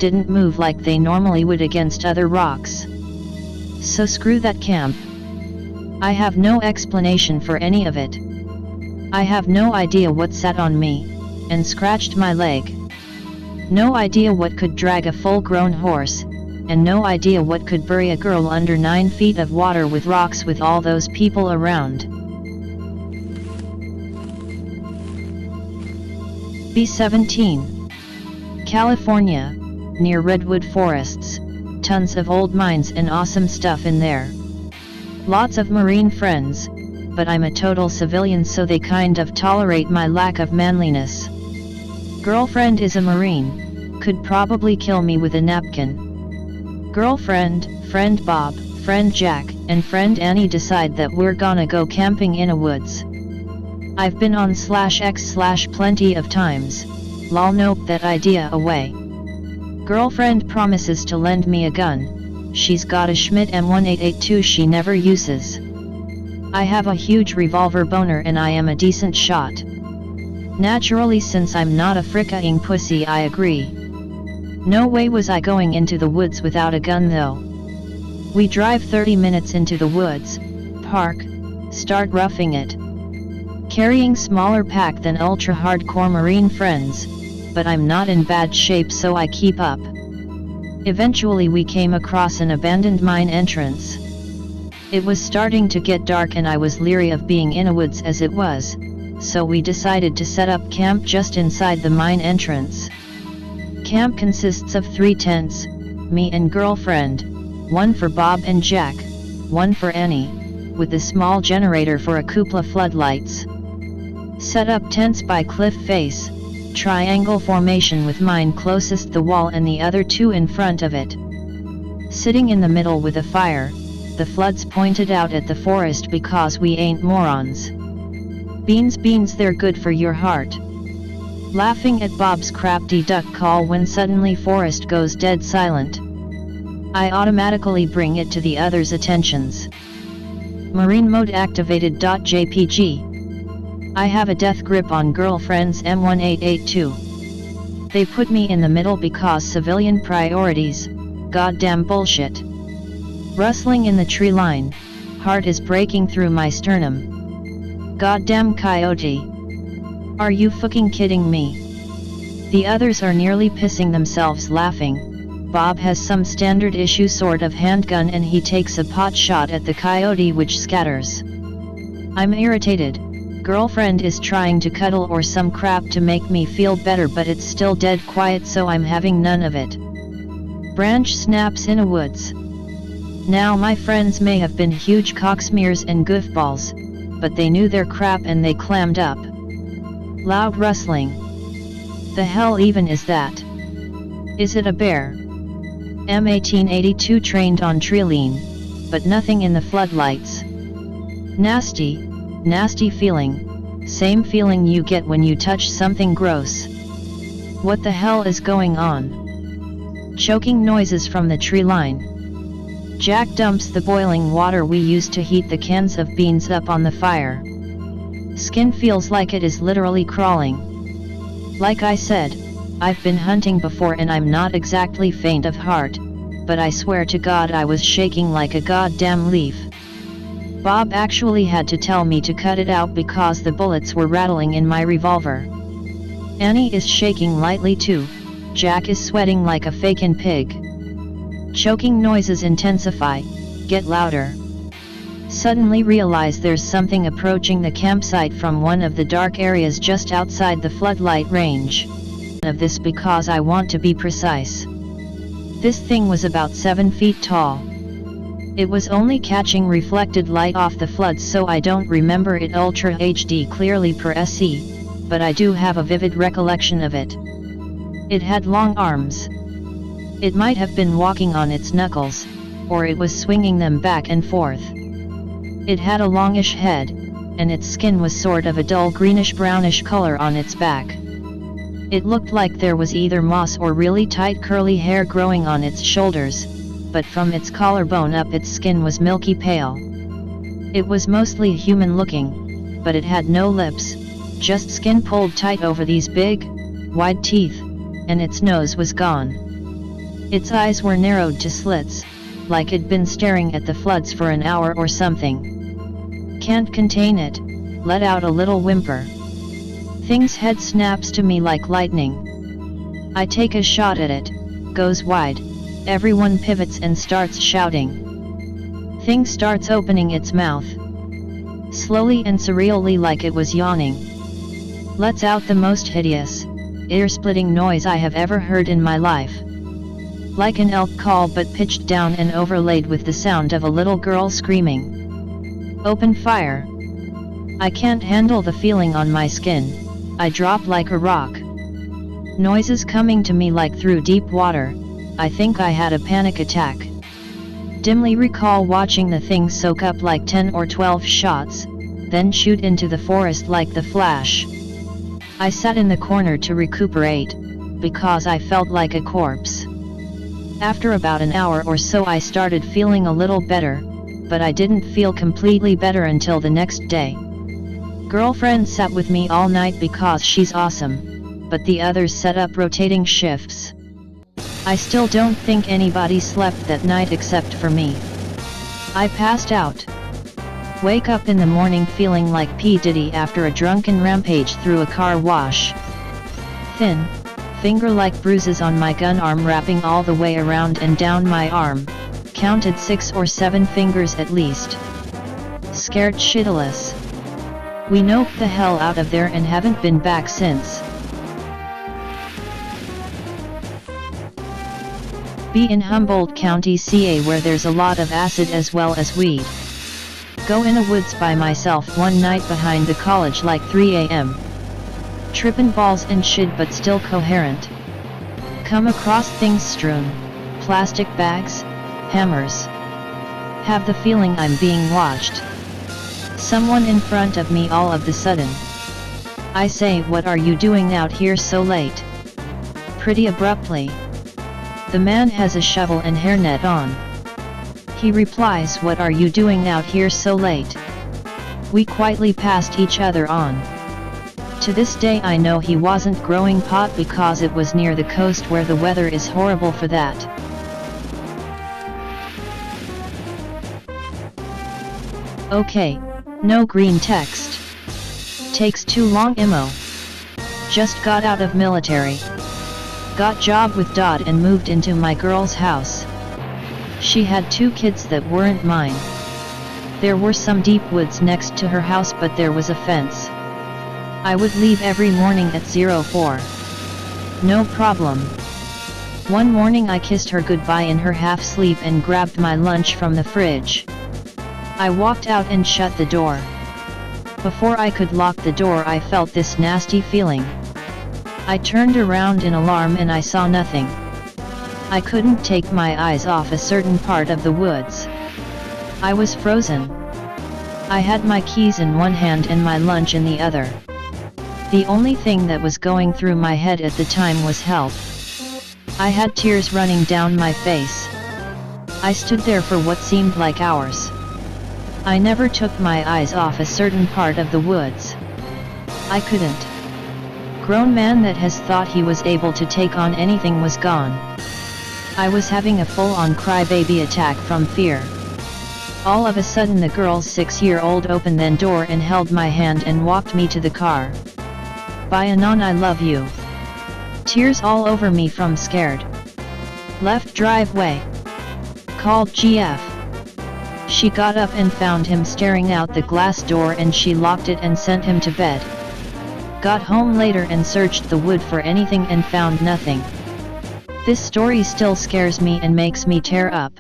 didn't move like they normally would against other rocks. So screw that camp. I have no explanation for any of it. I have no idea what sat on me and scratched my leg. No idea what could drag a full-grown horse, and no idea what could bury a girl under 9 feet of water with rocks with all those people around. B-17. California, near redwood forests, tons of old mines and awesome stuff in there. Lots of Marine friends, but I'm a total civilian, so they kind of tolerate my lack of manliness. Girlfriend is a Marine, could probably kill me with a napkin. Girlfriend, friend Bob, friend Jack, and friend Annie decide that we're gonna go camping in a woods. I've been on /x/ plenty of times, lol, nope that idea away. Girlfriend promises to lend me a gun, she's got a Schmidt M1882 she never uses. I have a huge revolver boner and I am a decent shot. Naturally, since I'm not a fricka-ing pussy, I agree. No way was I going into the woods without a gun though. We drive 30 minutes into the woods, park, start roughing it. Carrying smaller pack than ultra-hardcore Marine friends, but I'm not in bad shape so I keep up. Eventually we came across an abandoned mine entrance. It was starting to get dark and I was leery of being in a woods as it was, so we decided to set up camp just inside the mine entrance. Camp consists of 3 tents, me and girlfriend, one for Bob and Jack, one for Annie, with a small generator for a cupola floodlights. Set up tents by cliff face, triangle formation with mine closest the wall and the other 2 in front of it. Sitting in the middle with a fire, the floods pointed out at the forest because we ain't morons. Beans they're good for your heart. Laughing at Bob's crafty duck call when suddenly forest goes dead silent. I automatically bring it to the others' attentions. Marine mode activated. JPG. I have a death grip on girlfriend's M1882. They put me in the middle because civilian priorities, goddamn bullshit. Rustling in the tree line, heart is breaking through my sternum. Goddamn coyote. Are you fucking kidding me? The others are nearly pissing themselves laughing. Bob has some standard issue sort of handgun and he takes a pot shot at the coyote which scatters. I'm irritated. Girlfriend is trying to cuddle or some crap to make me feel better, but it's still dead quiet, so I'm having none of it. Branch snaps in a woods. Now my friends may have been huge cocksmears and goofballs, but they knew their crap and they clammed up. Loud rustling. The hell even is that? Is it a bear? M1882 trained on trilene, but nothing in the floodlights. Nasty feeling, same feeling you get when you touch something gross. What the hell is going on? Choking noises from the tree line. Jack dumps the boiling water we used to heat the cans of beans up on the fire. Skin feels like it is literally crawling. Like I said, I've been hunting before and I'm not exactly faint of heart, but I swear to God I was shaking like a goddamn leaf. Bob actually had to tell me to cut it out because the bullets were rattling in my revolver. Annie is shaking lightly too. Jack is sweating like a fakin' pig. Choking noises intensify, get louder. Suddenly realize there's something approaching the campsite from one of the dark areas just outside the floodlight range. Of this because I want to be precise. This thing was about 7 feet tall. It was only catching reflected light off the floods, so I don't remember it Ultra HD clearly per SE, but I do have a vivid recollection of it. It had long arms. It might have been walking on its knuckles, or it was swinging them back and forth. It had a longish head, and its skin was sort of a dull greenish-brownish color on its back. It looked like there was either moss or really tight curly hair growing on its shoulders, but from its collarbone up its skin was milky pale. It was mostly human-looking, but it had no lips, just skin pulled tight over these big, wide teeth, and its nose was gone. Its eyes were narrowed to slits, like it'd been staring at the floods for an hour or something. Can't contain it, let out a little whimper. Thing's head snaps to me like lightning. I take a shot at it, goes wide, everyone pivots and starts shouting. Thing starts opening its mouth. Slowly and surreally, like it was yawning. Lets out the most hideous, ear-splitting noise I have ever heard in my life. Like an elk call, but pitched down and overlaid with the sound of a little girl screaming. Open fire. I can't handle the feeling on my skin, I drop like a rock. Noises coming to me like through deep water, I think I had a panic attack. Dimly recall watching the thing soak up like 10 or 12 shots, then shoot into the forest like the Flash. I sat in the corner to recuperate, because I felt like a corpse. After about an hour or so I started feeling a little better, but I didn't feel completely better until the next day. Girlfriend sat with me all night because she's awesome, but the others set up rotating shifts. I still don't think anybody slept that night except for me. I passed out. Wake up in the morning feeling like P. Diddy after a drunken rampage through a car wash. Thin, finger-like bruises on my gun arm wrapping all the way around and down my arm, counted 6 or 7 fingers at least. Scared shitless. We noped the hell out of there and haven't been back since. Be in Humboldt County, CA, where there's a lot of acid as well as weed. Go in the woods by myself one night behind the college like 3 a.m. Trippin' balls and shit but still coherent. Come across things strewn, plastic bags, hammers. Have the feeling I'm being watched. Someone in front of me all of the sudden. I say, what are you doing out here so late? Pretty abruptly. The man has a shovel and hairnet on. He replies, what are you doing out here so late? We quietly passed each other on. To this day I know he wasn't growing pot because it was near the coast where the weather is horrible for that. Okay, no green text. Takes too long emo. Just got out of military. Got job with Dodd and moved into my girl's house. She had 2 kids that weren't mine. There were some deep woods next to her house but there was a fence. I would leave every morning at 04. No problem. One morning I kissed her goodbye in her half-sleep and grabbed my lunch from the fridge. I walked out and shut the door. Before I could lock the door I felt this nasty feeling. I turned around in alarm and I saw nothing. I couldn't take my eyes off a certain part of the woods. I was frozen. I had my keys in one hand and my lunch in the other. The only thing that was going through my head at the time was help. I had tears running down my face. I stood there for what seemed like hours. I never took my eyes off a certain part of the woods. I couldn't. Grown man that has thought he was able to take on anything was gone. I was having a full-on crybaby attack from fear. All of a sudden the girl's 6-year-old opened the door and held my hand and walked me to the car. Bye Anon, I love you. Tears all over me from scared. Left driveway. Called GF. She got up and found him staring out the glass door and she locked it and sent him to bed. Got home later and searched the wood for anything and found nothing. This story still scares me and makes me tear up.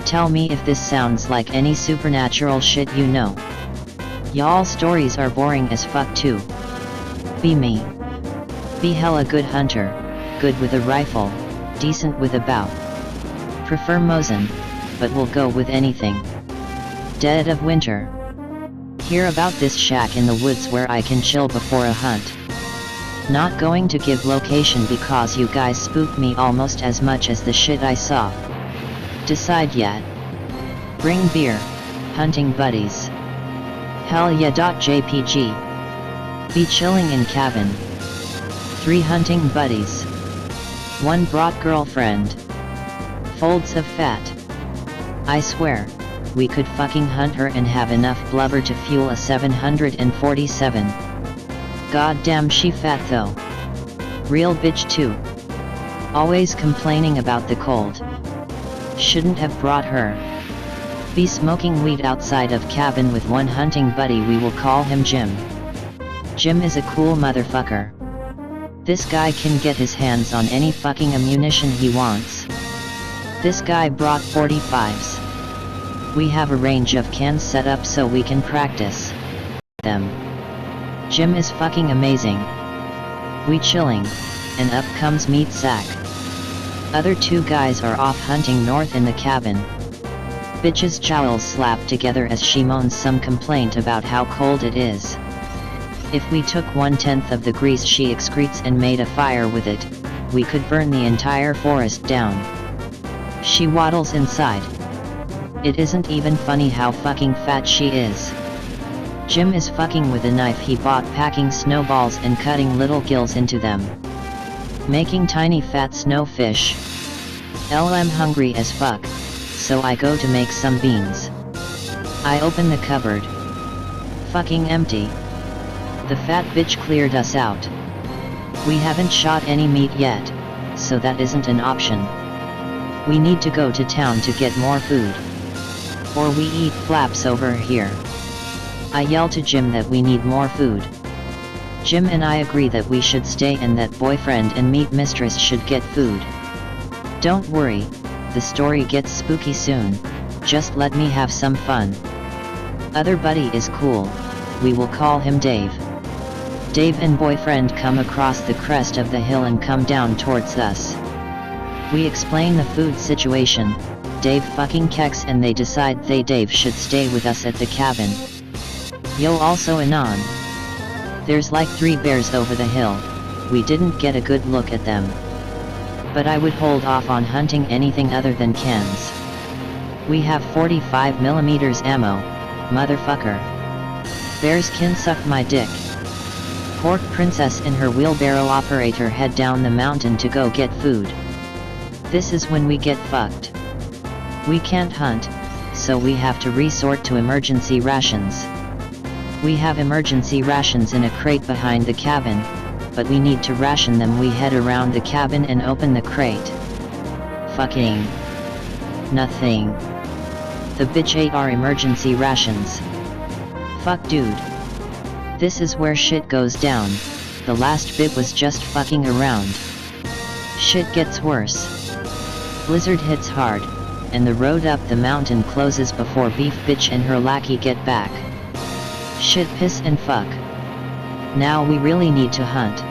Tell me if this sounds like any supernatural shit you know. Y'all stories are boring as fuck too. Be me. Be hella good hunter, good with a rifle, decent with about. Prefer Mosin, but will go with anything. Dead of winter. Hear about this shack in the woods where I can chill before a hunt. Not going to give location because you guys spook me almost as much as the shit I saw. Decide yet? Bring beer, hunting buddies. Hell yeah. JPG. Be chilling in cabin. 3 hunting buddies. 1 brought girlfriend. Folds of fat. I swear, we could fucking hunt her and have enough blubber to fuel a 747. Goddamn she fat though. Real bitch too. Always complaining about the cold. Shouldn't have brought her. Be smoking weed outside of cabin with 1 hunting buddy, we will call him Jim. Jim is a cool motherfucker. This guy can get his hands on any fucking ammunition he wants. This guy brought 45s. We have a range of cans set up so we can practice them. Jim is fucking amazing. We chilling, and up comes Meat Sack. Other 2 guys are off hunting north in the cabin. Bitch's jowls slap together as she moans some complaint about how cold it is. If we took 1/10 of the grease she excretes and made a fire with it, we could burn the entire forest down. She waddles inside. It isn't even funny how fucking fat she is. Jim is fucking with a knife he bought, packing snowballs and cutting little gills into them. Making tiny fat snowfish. I'm hungry as fuck, so I go to make some beans. I open the cupboard. Fucking empty. The fat bitch cleared us out. We haven't shot any meat yet, so that isn't an option. We need to go to town to get more food. Or we eat flaps over here. I yell to Jim that we need more food. Jim and I agree that we should stay and that boyfriend and meat mistress should get food. Don't worry, the story gets spooky soon, just let me have some fun. Other buddy is cool, we will call him Dave. Dave and boyfriend come across the crest of the hill and come down towards us. We explain the food situation, Dave fucking keks and they decide Dave should stay with us at the cabin. Yo also anon. There's like 3 bears over the hill, we didn't get a good look at them. But I would hold off on hunting anything other than cans. We have 45mm ammo, motherfucker. Bears can suck my dick. Pork princess and her wheelbarrow operator head down the mountain to go get food. This is when we get fucked. We can't hunt, so we have to resort to emergency rations. We have emergency rations in a crate behind the cabin, but we need to ration them. We head around the cabin and open the crate. Fucking nothing. The bitch ate our emergency rations. Fuck dude. This is where shit goes down, the last bit was just fucking around. Shit gets worse. Blizzard hits hard, and the road up the mountain closes before Beef Bitch and her lackey get back. Shit piss and fuck. Now we really need to hunt.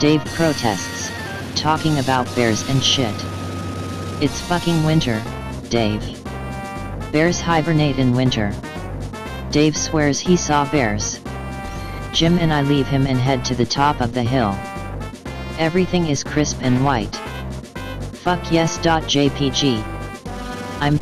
Dave protests, talking about bears and shit. It's fucking winter, Dave. Bears hibernate in winter. Dave swears he saw bears. Jim and I leave him and head to the top of the hill. Everything is crisp and white. Fuck yes. JPG.